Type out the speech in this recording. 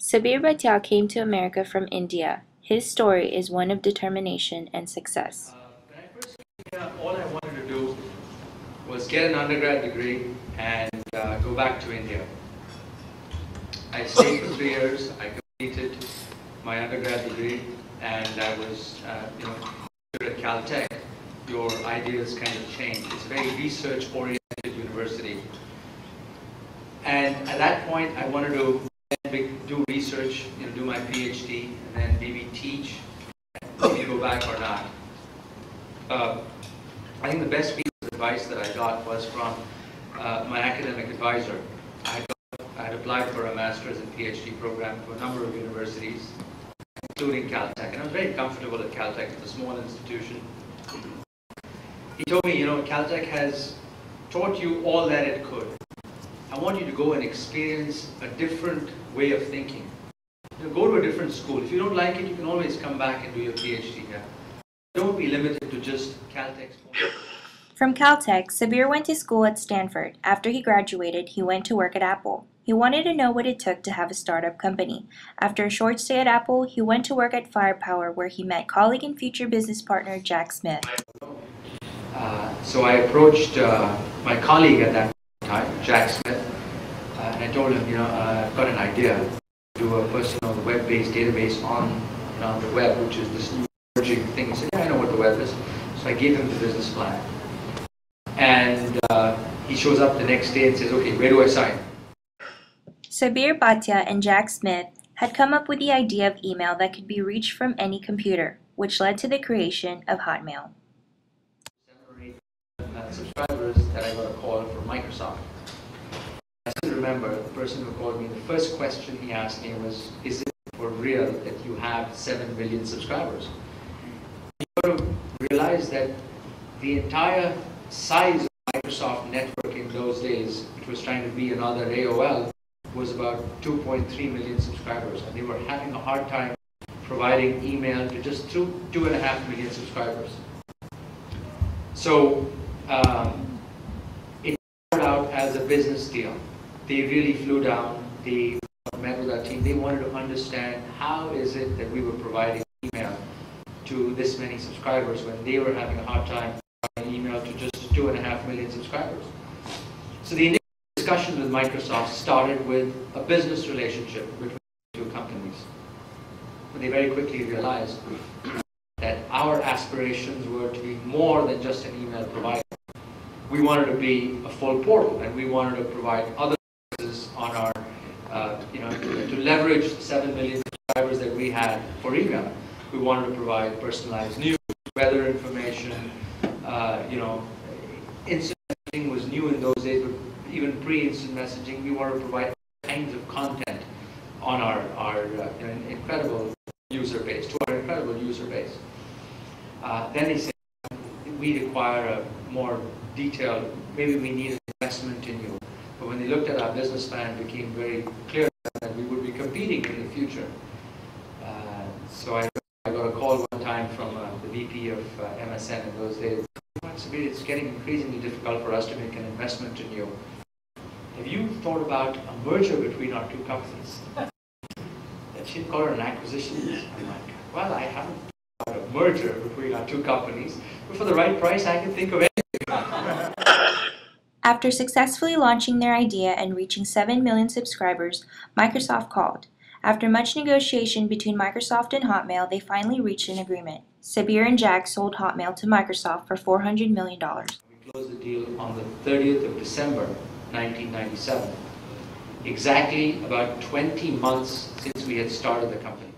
Sabeer Bhatia came to America from India. His story is one of determination and success. When I first came here, all I wanted to do was get an undergrad degree and go back to India. I stayed for 3 years. I completed my undergrad degree, and I was, at Caltech. Your ideas kind of change. It's a very research-oriented university. And at that point, I wanted to do research, do my PhD, and then maybe teach, maybe go back or not. I think the best piece of advice that I got was from my academic advisor. I had applied for a master's and PhD program to a number of universities, including Caltech, and I was very comfortable at Caltech. It's a small institution. He told me, Caltech has taught you all that it could. I want you to go and experience a different way of thinking. Go to a different school. If you don't like it, you can always come back and do your PhD here. Don't be limited to just Caltech's. From Caltech, Sabeer went to school at Stanford. After he graduated, he went to work at Apple. He wanted to know what it took to have a startup company. After a short stay at Apple, he went to work at Firepower, where he met colleague and future business partner Jack Smith. So I approached my colleague at that time, Jack Smith, and I told him, I've got an idea to do a personal web-based database on the web, which is this new emerging thing. He said, yeah, I know what the web is. So I gave him the business plan. And he shows up the next day and says, okay, where do I sign? Sabeer Bhatia and Jack Smith had come up with the idea of email that could be reached from any computer, which led to the creation of Hotmail. 7 or 8 subscribers that I got a call from Microsoft. I still remember the person who called me, the first question he asked me was, is it for real that you have 7 million subscribers? You got to realize that the entire size of Microsoft network in those days, which was trying to be another AOL, was about 2.3 million subscribers, and they were having a hard time providing email to just 2.5 million subscribers. So it started out as a business deal. They really flew down, they met with our team, they wanted to understand how is it that we were providing email to this many subscribers when they were having a hard time providing email to just 2.5 million subscribers. So the initial discussion with Microsoft started with a business relationship between the two companies. But they very quickly realized that our aspirations were to be more than just an email provider. We wanted to be a full portal, and we wanted to provide other services on our, to leverage the 7 million subscribers that we had for email. We wanted to provide personalized news, weather information, instant messaging was new in those days, but even pre-instant messaging, we wanted to provide kinds of content on our incredible user base, to our incredible user base. Then they said, we require a more detailed, maybe we need an investment in you. But when they looked at our business plan, it became very clear that we would be competing in the future. So I got a call one time from the VP of MSN in those days. It's getting increasingly difficult for us to make an investment in you. Have you thought about a merger between our two companies? And she'd call it an acquisition. I'm like, well, I haven't thought of a merger between our two companies, but for the right price, I can think of anything. After successfully launching their idea and reaching 7 million subscribers, Microsoft called. After much negotiation between Microsoft and Hotmail, they finally reached an agreement. Sabeer and Jack sold Hotmail to Microsoft for $400 million. We closed the deal on the 30th of December, 1997. Exactly about 20 months since we had started the company.